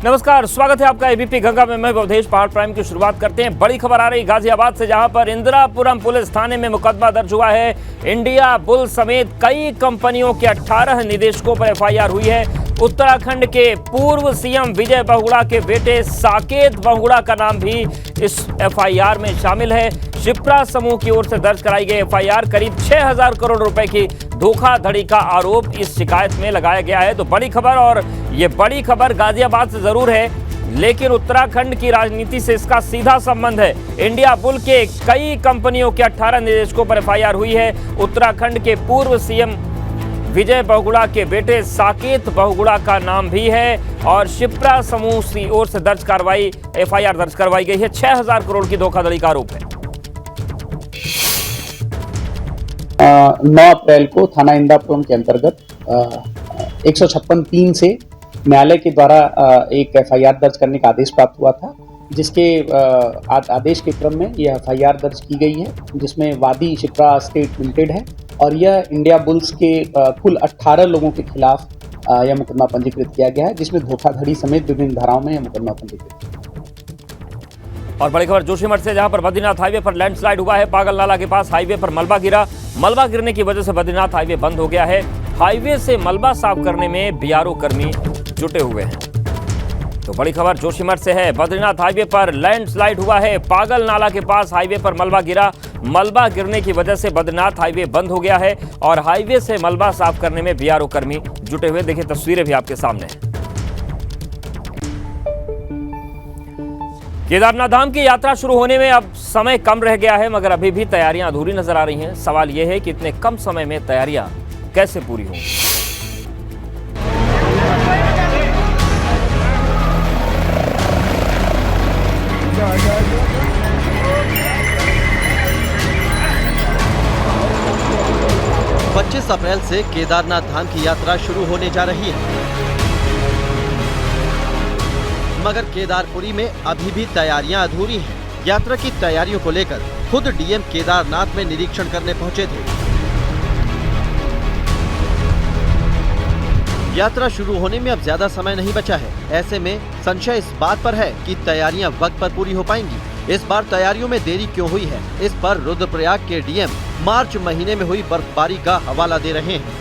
नमस्कार, स्वागत है आपका एबीपी गंगा में। मैं अवधेश। पहाड़ प्राइम की शुरुआत करते हैं। बड़ी खबर आ रही गाजियाबाद से, जहां पर इंदिरापुरम पुलिस थाने में मुकदमा दर्ज हुआ है। इंडिया बुल समेत कई कंपनियों के 18 निदेशकों पर एफआईआर हुई है। उत्तराखंड के पूर्व सीएम विजय बहुगुणा के बेटे साकेत बहुगुणा का नाम भी इस एफआईआर में शामिल है। शिप्रा समूह की ओर से दर्ज कराई गई एफआईआर करीब 6000 करोड़ रुपए की धोखाधड़ी का आरोप इस शिकायत में लगाया गया है। तो बड़ी खबर, और ये बड़ी खबर गाजियाबाद से जरूर है, लेकिन उत्तराखंड की राजनीति से इसका सीधा संबंध है। इंडिया बुल के कई कंपनियों के 18 निदेशकों पर एफआईआर हुई है। उत्तराखंड के पूर्व सीएम विजय बहुगुणा के बेटे साकेत बहुगुणा का नाम भी है, और शिप्रा समूह की ओर से दर्ज एफआईआर दर्ज करवाई गई है। 6000 करोड़ की धोखाधड़ी का आरोप है। 9 अप्रैल को थाना इंदिरापुरम के अंतर्गत 156(3) से न्यायालय के द्वारा एक एफआईआर दर्ज करने का आदेश प्राप्त हुआ था, जिसके आदेश के क्रम में यह एफआईआर दर्ज की गई है, जिसमें वादी शिप्रा स्टेट लिमिटेड है और यह इंडिया बुल्स के कुल 18 लोगों के खिलाफ यह मुकदमा पंजीकृत किया गया है, जिसमें धोखाधड़ी समेत विभिन्न धाराओं में यह मुकदमा पंजीकृत है। और बड़ी खबर जोशीमठ से, जहां पर बद्रीनाथ हाईवे पर लैंडस्लाइड हुआ है। पागल नाला के पास हाईवे पर मलबा गिरा। मलबा गिरने की वजह से बद्रीनाथ हाईवे बंद हो गया है। हाईवे से मलबा साफ करने में बीआरओ कर्मी जुटे हुए हैं। तो बड़ी खबर जोशीमठ से है। बद्रीनाथ हाईवे पर लैंडस्लाइड हुआ है। पागल नाला के पास हाईवे पर मलबा गिरा। मलबा गिरने की वजह से बद्रीनाथ हाईवे बंद हो गया है और हाईवे से मलबा साफ करने में बीआरओ कर्मी जुटे हुए। देखिए, तस्वीरें भी आपके सामने हैं। केदारनाथ धाम की यात्रा शुरू होने में अब समय कम रह गया है, मगर अभी भी तैयारियां अधूरी नजर आ रही हैं। सवाल यह है कि इतने कम समय में तैयारियां कैसे पूरी होंगी। पच्चीस अप्रैल से केदारनाथ धाम की यात्रा शुरू होने जा रही है, मगर केदारपुरी में अभी भी तैयारियां अधूरी हैं। यात्रा की तैयारियों को लेकर खुद डीएम केदारनाथ में निरीक्षण करने पहुंचे थे। यात्रा शुरू होने में अब ज्यादा समय नहीं बचा है। ऐसे में संशय इस बात पर है कि तैयारियां वक्त पर पूरी हो पाएंगी। इस बार तैयारियों में देरी क्यों हुई है, इस पर रुद्रप्रयाग के डीएम मार्च महीने में हुई बर्फबारी का हवाला दे रहे हैं।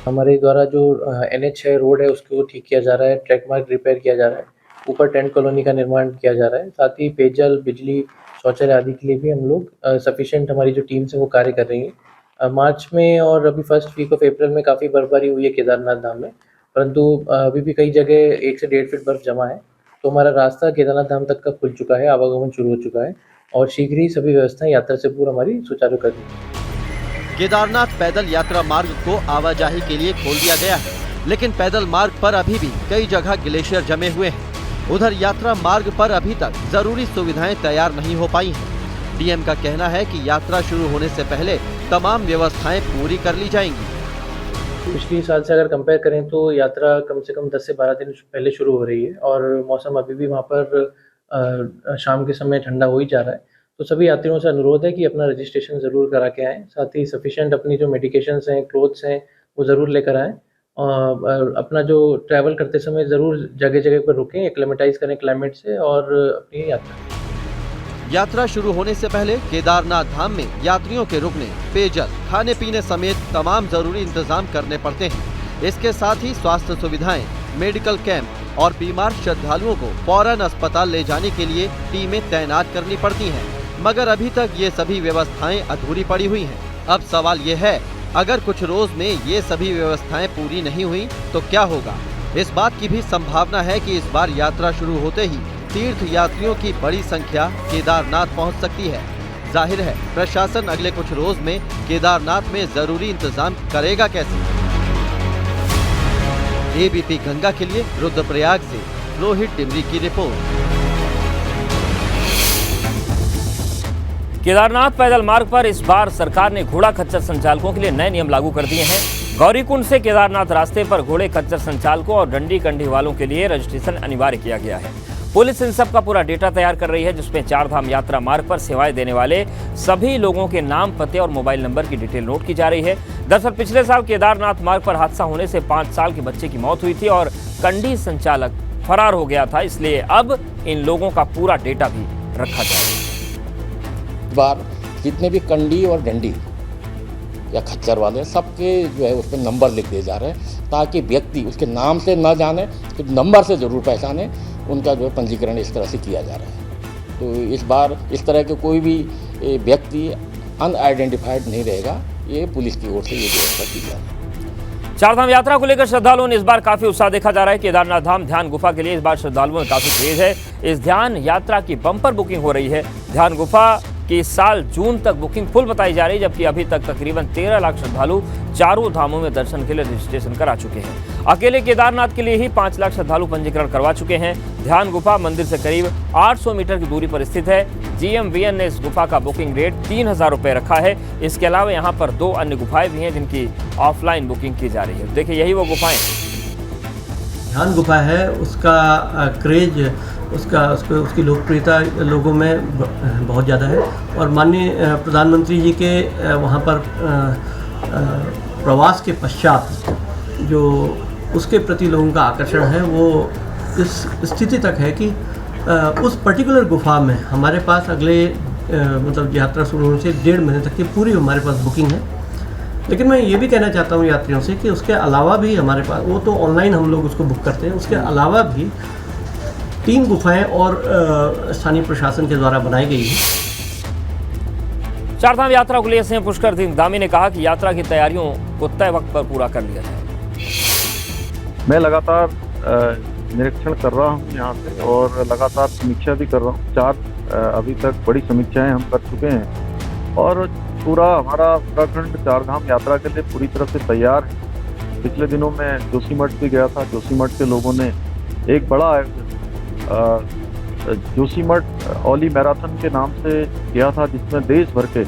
हमारे द्वारा जो NH है, रोड है, उसको ठीक किया जा रहा है। ट्रैक मार्ग रिपेयर किया जा रहा है। ऊपर टेंट कॉलोनी का निर्माण किया जा रहा है। साथ ही पेयजल, बिजली, शौचालय आदि के लिए भी हम लोग सफिशिएंट हमारी जो टीम्स है वो कार्य कर रही है। मार्च में और अभी फर्स्ट वीक ऑफ अप्रैल में काफ़ी बर्फबारी हुई है केदारनाथ धाम में, परंतु अभी भी कई जगह 1 से 1.5 फीट बर्फ जमा है। तो हमारा रास्ता केदारनाथ धाम तक का खुल चुका है, आवागमन शुरू हो चुका है और शीघ्र ही सभी व्यवस्थाएं यात्रा से पूर्व हमारी सुचारू कर दी। केदारनाथ पैदल यात्रा मार्ग को आवाजाही के लिए खोल दिया गया है, लेकिन पैदल मार्ग पर अभी भी कई जगह ग्लेशियर जमे हुए हैं। उधर यात्रा मार्ग पर अभी तक जरूरी सुविधाएं तैयार नहीं हो पाई हैं। डीएम का कहना है कि यात्रा शुरू होने से पहले तमाम व्यवस्थाएं पूरी कर ली जाएंगी। पिछले साल से अगर कंपेयर करें तो यात्रा कम से कम 10 से 12 दिन पहले शुरू हो रही है और मौसम अभी भी वहाँ पर शाम के समय ठंडा हो ही जा रहा है। तो सभी यात्रियों से अनुरोध है कि अपना रजिस्ट्रेशन ज़रूर करा के आएँ। साथ ही सफिशिएंट अपनी जो मेडिकेशंस हैं, क्लोथ्स हैं, वो ज़रूर लेकर आएँ। अपना जो ट्रैवल करते समय ज़रूर जगह जगह पर रुकें, एक्लेमेटाइज करें क्लाइमेट से और अपनी यात्रा शुरू होने से पहले केदारनाथ धाम में यात्रियों के रुकने, पेयजल, खाने पीने समेत तमाम जरूरी इंतजाम करने पड़ते हैं। इसके साथ ही स्वास्थ्य सुविधाएं, मेडिकल कैंप और बीमार श्रद्धालुओं को फौरन अस्पताल ले जाने के लिए टीमें तैनात करनी पड़ती हैं, मगर अभी तक ये सभी व्यवस्थाएं अधूरी पड़ी हुई हैं। अब सवाल ये है, अगर कुछ रोज में ये सभी व्यवस्थाएं पूरी नहीं हुई तो क्या होगा? इस बात की भी संभावना है कि इस बार यात्रा शुरू होते ही तीर्थ यात्रियों की बड़ी संख्या केदारनाथ पहुंच सकती है। जाहिर है, प्रशासन अगले कुछ रोज में केदारनाथ में जरूरी इंतजाम करेगा कैसे? एबीपी गंगा के लिए रुद्रप्रयाग से रोहित डिमरी की रिपोर्ट। केदारनाथ पैदल मार्ग पर इस बार सरकार ने घोड़ा खच्चर संचालकों के लिए नए नियम लागू कर दिए हैं। गौरीकुंड से केदारनाथ रास्ते पर घोड़े खच्चर संचालकों और डंडी कंडी वालों के लिए रजिस्ट्रेशन अनिवार्य किया गया है। पुलिस इन सब का पूरा डेटा तैयार कर रही है, जिसमें चारधाम यात्रा मार्ग पर सेवाएं देने वाले सभी लोगों के नाम, पते और मोबाइल नंबर की डिटेल नोट की जा रही है। दरअसल पिछले साल केदारनाथ मार्ग पर हादसा होने से 5 साल के बच्चे की मौत हुई थी और कंडी संचालक फरार हो गया था, इसलिए अब इन लोगों का पूरा डेटा भी रखा जाएगा। बार जितने भी कंडी और डंडी या खच्चर वाले सबके जो है उस पर नंबर लिख दिए जा रहे हैं, ताकि व्यक्ति उसके नाम से न जाने तो नंबर से ज़रूर पहचाने। उनका जो है पंजीकरण इस तरह से किया जा रहा है। तो इस बार इस तरह के कोई भी व्यक्ति अनआइडेंटिफाइड नहीं रहेगा, ये पुलिस की ओर से ये व्यवस्था की जा रही है। चारधाम यात्रा को लेकर श्रद्धालुओं ने इस बार काफी उत्साह देखा जा रहा है। केदारनाथ धाम ध्यान गुफा के लिए इस बार श्रद्धालुओं में काफी क्रेज है। इस ध्यान यात्रा की बम्पर बुकिंग हो रही है। ध्यान गुफा की इस साल जून तक बुकिंग फुल बताई जा रही है, जबकि अभी तक तकरीबन 13 लाख श्रद्धालु चारों धामों में दर्शन के लिए रजिस्ट्रेशन करा चुके हैं। अकेले केदारनाथ के लिए ही 5 लाख श्रद्धालु पंजीकरण करवा चुके हैं। ध्यान गुफा मंदिर से करीब 800 मीटर की दूरी पर स्थित है। GMVN ने इस गुफा का बुकिंग रेट 3000 रुपये रखा है। इसके अलावा यहाँ पर 2 अन्य गुफाएं भी हैं जिनकी ऑफलाइन बुकिंग की जा रही है। देखिए, यही वो गुफाएं। ध्यान गुफा है, उसका क्रेज, उसकी लोकप्रियता लोगों में बहुत ज़्यादा है। और माननीय प्रधानमंत्री जी के वहाँ पर प्रवास के पश्चात जो उसके प्रति लोगों का आकर्षण है वो इस स्थिति तक है कि उस पर्टिकुलर गुफा में हमारे पास अगले मतलब यात्रा शुरू होने से 1.5 महीने तक की पूरी हमारे पास बुकिंग है। लेकिन मैं ये भी कहना चाहता हूँ यात्रियों से कि उसके अलावा भी हमारे पास, वो तो ऑनलाइन हम लोग उसको बुक करते हैं, उसके अलावा भी 3 गुफाएं और स्थानीय प्रशासन के द्वारा बनाई गई है। चारधाम यात्रा को लिए सीएम पुष्कर सिंह धामी ने कहा कि यात्रा की तैयारियों को तय वक्त पर पूरा कर लिया जाए। मैं लगातार निरीक्षण कर रहा हूं यहाँ से और लगातार समीक्षा भी कर रहा हूँ। 4 अभी तक बड़ी समीक्षाएं हम कर चुके हैं और पूरा हमारा उत्तराखंड चारधाम यात्रा के लिए पूरी तरह से तैयार है। पिछले दिनों में जोशीमठ भी गया था। जोशीमठ के लोगों ने एक बड़ा जोशीमठ ओली मैराथन के नाम से किया था, जिसमें देश भर के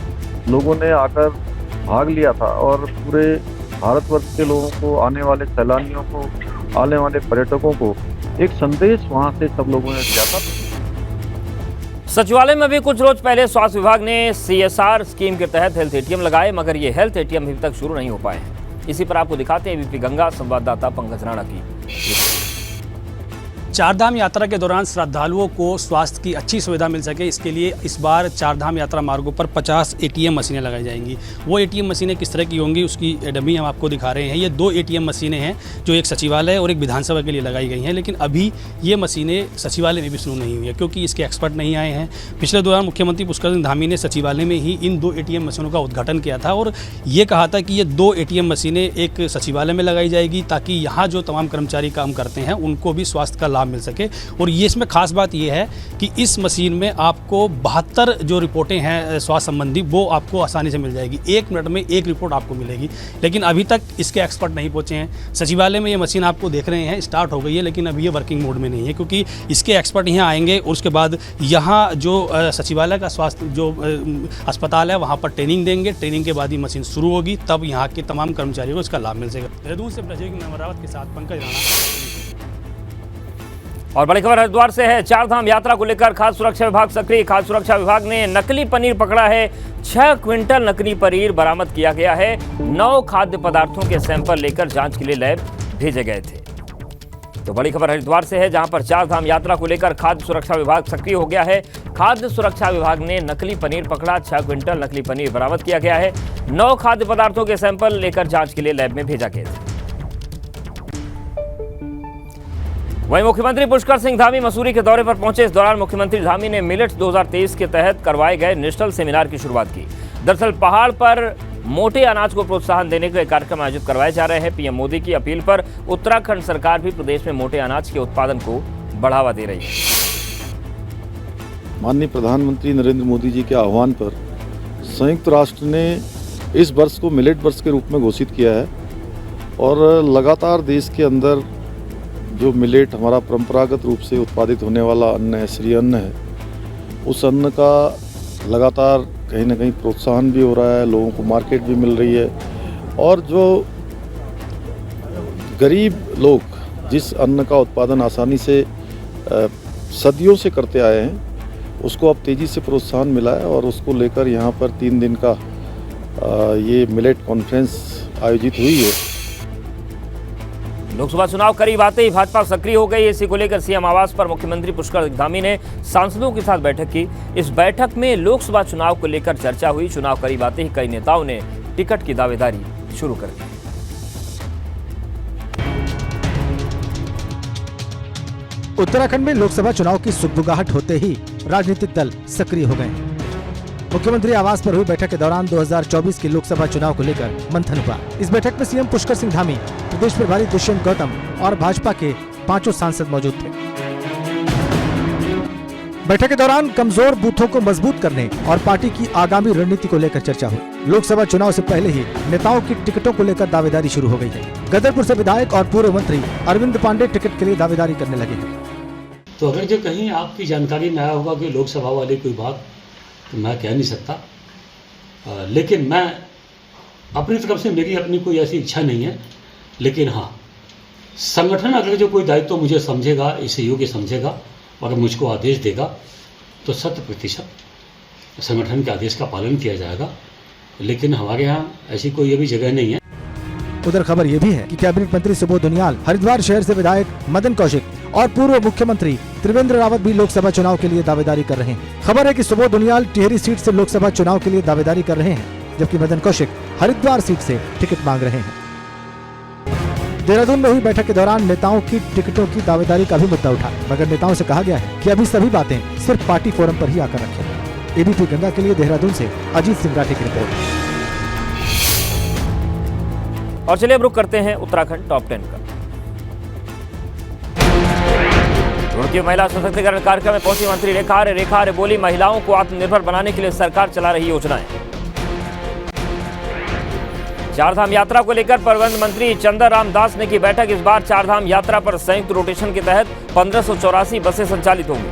लोगों ने आकर भाग लिया था और पूरे भारतवर्ष के लोगों को, आने वाले सैलानियों को, आने वाले पर्यटकों को एक संदेश वहां से सब लोगों ने दिया था। सचिवालय में भी कुछ रोज पहले स्वास्थ्य विभाग ने CSR स्कीम के तहत हेल्थ ATM लगाए, मगर ये हेल्थ ATM अभी तक शुरू नहीं हो पाए हैं। इसी पर आपको दिखाते हैं VP गंगा संवाददाता पंकज राणा की। चारधाम यात्रा के दौरान श्रद्धालुओं को स्वास्थ्य की अच्छी सुविधा मिल सके, इसके लिए इस बार चारधाम यात्रा मार्गों पर 50 ATM मशीनें लगाई जाएंगी। वो ATM मशीनें किस तरह की होंगी उसकी डमी हम आपको दिखा रहे हैं। ये 2 ATM मशीनें हैं जो एक सचिवालय और एक विधानसभा के लिए लगाई गई हैं, लेकिन अभी ये मशीनें सचिवालय में भी शुरू नहीं हुई है क्योंकि इसके एक्सपर्ट नहीं आए हैं। पिछले दौरान मुख्यमंत्री पुष्कर सिंह धामी ने सचिवालय में ही इन 2 ATM मशीनों का उद्घाटन किया था और ये कहा था कि ये 2 ATM मशीनें एक सचिवालय में लगाई जाएगी ताकि यहाँ जो तमाम कर्मचारी काम करते हैं उनको भी स्वास्थ्य का लाभ मिल सके। और ये इसमें खास बात ये है कि इस मशीन में आपको 72 जो रिपोर्टें हैं स्वास्थ्य संबंधी वो आपको आसानी से मिल जाएगी। 1 मिनट में 1 रिपोर्ट आपको मिलेगी, लेकिन अभी तक इसके एक्सपर्ट नहीं पहुंचे हैं। सचिवालय में ये मशीन आपको देख रहे हैं स्टार्ट हो गई है, लेकिन अभी ये वर्किंग मोड में नहीं है क्योंकि इसके एक्सपर्ट यहाँ आएंगे और उसके बाद यहाँ जो सचिवालय का स्वास्थ्य जो अस्पताल है वहाँ पर ट्रेनिंग देंगे। ट्रेनिंग के बाद ही मशीन शुरू होगी, तब यहाँ के तमाम कर्मचारियों को इसका लाभ मिल सकेगा। देहरादून से ब्रजेश मेमरावत के साथ पंकज राणा। और बड़ी खबर हरिद्वार से है। चारधाम यात्रा को लेकर खाद्य सुरक्षा विभाग सक्रिय। खाद्य सुरक्षा विभाग ने नकली पनीर पकड़ा है। 6 क्विंटल नकली पनीर बरामद किया गया है। 9 खाद्य पदार्थों के सैंपल लेकर जांच के लिए लैब भेजे गए थे। तो बड़ी खबर हरिद्वार से है, जहां पर चारधाम यात्रा को लेकर खाद्य सुरक्षा विभाग सक्रिय हो गया है। खाद्य सुरक्षा विभाग ने नकली पनीर पकड़ा। 6 क्विंटल नकली पनीर बरामद किया गया है। 9 खाद्य पदार्थों के सैंपल लेकर जांच के लिए लैब में भेजा गया था। वहीं मुख्यमंत्री पुष्कर सिंह धामी मसूरी के दौरे पर पहुंचे। इस दौरान मुख्यमंत्री धामी ने मिलेट्स 2023 के तहत करवाए गए नेशनल सेमिनार की शुरुआत की। दरअसल पहाड़ पर मोटे अनाज को प्रोत्साहन देने के कार्यक्रम आयोजित करवाए जा रहे हैं। पीएम मोदी की अपील पर उत्तराखंड सरकार भी प्रदेश में मोटे अनाज के उत्पादन को बढ़ावा दे रही है। माननीय प्रधानमंत्री नरेंद्र मोदी जी के आह्वान पर संयुक्त राष्ट्र ने इस वर्ष को मिलेट वर्ष के रूप में घोषित किया है और लगातार देश के अंदर जो मिलेट हमारा परंपरागत रूप से उत्पादित होने वाला अन्न है, श्री अन्न है, उस अन्न का लगातार कहीं ना कहीं प्रोत्साहन भी हो रहा है, लोगों को मार्केट भी मिल रही है और जो गरीब लोग जिस अन्न का उत्पादन आसानी से सदियों से करते आए हैं उसको अब तेज़ी से प्रोत्साहन मिला है और उसको लेकर यहाँ पर 3 दिन का ये मिलेट कॉन्फ्रेंस आयोजित हुई है। लोकसभा चुनाव करीब आते ही भाजपा सक्रिय हो गई। इसी को लेकर सीएम आवास पर मुख्यमंत्री पुष्कर धामी ने सांसदों के साथ बैठक की। इस बैठक में लोकसभा चुनाव को लेकर चर्चा हुई। चुनाव करीब आते ही कई नेताओं ने टिकट की दावेदारी शुरू कर दी। उत्तराखंड में लोकसभा चुनाव की सुगबुगाहट होते ही राजनीतिक दल सक्रिय हो गए। मुख्यमंत्री आवास पर हुई बैठक के दौरान 2024 के लोकसभा चुनाव को लेकर मंथन हुआ। इस बैठक में सीएम पुष्कर सिंह धामी, प्रदेश प्रभारी दुष्यंत गौतम और भाजपा के 5 सांसद मौजूद थे। बैठक के दौरान कमजोर बूथों को मजबूत करने और पार्टी की आगामी रणनीति को लेकर चर्चा हुई। लोकसभा चुनाव से पहले ही नेताओं की टिकटों को लेकर दावेदारी शुरू हो गई है। गदरपुर से विधायक और पूर्व मंत्री अरविंद पांडे टिकट के लिए दावेदारी करने लगे हैं। तो अगर जो कहीं आपकी जानकारी में आया होगा कि लोकसभा वाली कोई बात, तो मैं कह नहीं सकता, लेकिन मैं अपनी तरफ से मेरी अपनी कोई ऐसी इच्छा नहीं है। लेकिन हाँ, संगठन अगर जो कोई दायित्व मुझे समझेगा, इसे योग्य समझेगा और मुझको आदेश देगा तो 100% संगठन के आदेश का पालन किया जाएगा। लेकिन हमारे यहाँ ऐसी कोई अभी जगह नहीं है। उधर खबर ये भी है कि कैबिनेट मंत्री सुबोध उनियाल, हरिद्वार शहर से विधायक मदन कौशिक और पूर्व मुख्यमंत्री त्रिवेंद्र रावत भी लोकसभा चुनाव के लिए दावेदारी कर रहे हैं। खबर है कि सुबोध उनियाल टिहरी सीट से लोकसभा चुनाव के लिए दावेदारी कर रहे हैं, जबकि मदन कौशिक हरिद्वार सीट से टिकट मांग रहे हैं। देहरादून में हुई बैठक के दौरान नेताओं की टिकटों की दावेदारी का भी मुद्दा उठा, मगर नेताओं से कहा गया है कि अभी सभी बातें सिर्फ पार्टी फोरम पर ही आकर रखें। एबीपी गंगा के लिए देहरादून से अजीत सिंह राठी की रिपोर्ट। और चलिए अब रुक करते हैं उत्तराखंड टॉप 10 का। रुड़की महिला सशक्तिकरण कार्यक्रम में पहुंची मंत्री रेखा आर्य बोली, महिलाओं को आत्मनिर्भर बनाने के लिए सरकार चला रही योजनाएं। चारधाम यात्रा को लेकर परिवहन मंत्री चंदर राम दास ने की बैठक। इस बार चारधाम यात्रा पर संयुक्त रोटेशन के तहत 1584 बसें संचालित होंगी।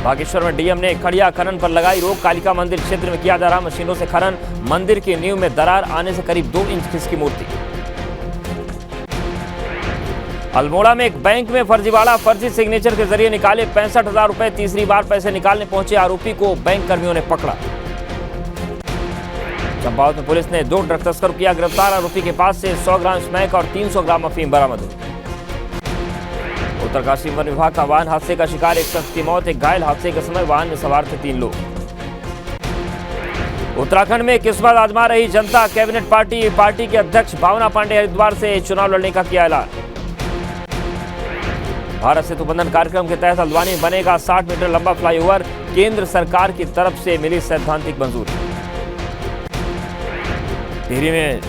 बागेश्वर में डीएम ने खड़िया खनन पर लगाई रोक। कालिका मंदिर क्षेत्र में किया जा रहा मशीनों से खनन। मंदिर की नींव में दरार आने से करीब 2 इंच खिसकी मूर्ति। अल्मोड़ा में एक बैंक में फर्जीवाड़ा, फर्जी सिग्नेचर के जरिए निकाले 65,000 रुपए। तीसरी बार पैसे निकालने पहुंचे आरोपी को बैंक कर्मियों ने पकड़ा। चंपावत में पुलिस ने 2 ड्रग तस्कर किया गिरफ्तार। आरोपी के पास से 100 ग्राम स्मैक और 300 ग्राम अफीम बरामद हुई। उत्तरकाशी वन विभाग का वाहन हादसे का शिकार, एक शख्स की मौत, एक घायल। हादसे के समय वाहन में सवार थे 3 लोग। उत्तराखंड में किस्मत आजमा रही जनता। कैबिनेट पार्टी के अध्यक्ष भावना पांडे हरिद्वार से चुनाव लड़ने का किया ऐलान। भारत सेतु बंधन कार्यक्रम के तहत हल्द्वानी में बनेगा 60 मीटर लंबा फ्लाईओवर। केंद्र सरकार की तरफ से मिली सैद्धांतिक मंजूरी। टिहरी में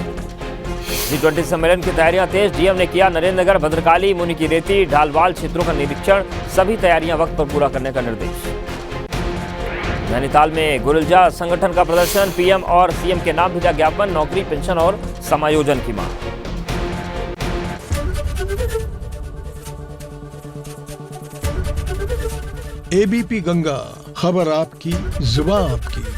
G20 सम्मेलन की तैयारियां तेज। डीएम ने किया नरेंद्रनगर, भद्रकाली, मुनि की रेती, ढालवाल क्षेत्रों का निरीक्षण। सभी तैयारियां वक्त पर पूरा करने का निर्देश। नैनीताल में गुरिल्जा संगठन का प्रदर्शन। पीएम और सीएम के नाम भेजा ज्ञापन। नौकरी, पेंशन और समायोजन की मांग। एबीपी गंगा, खबर आपकी, जुबान आपकी।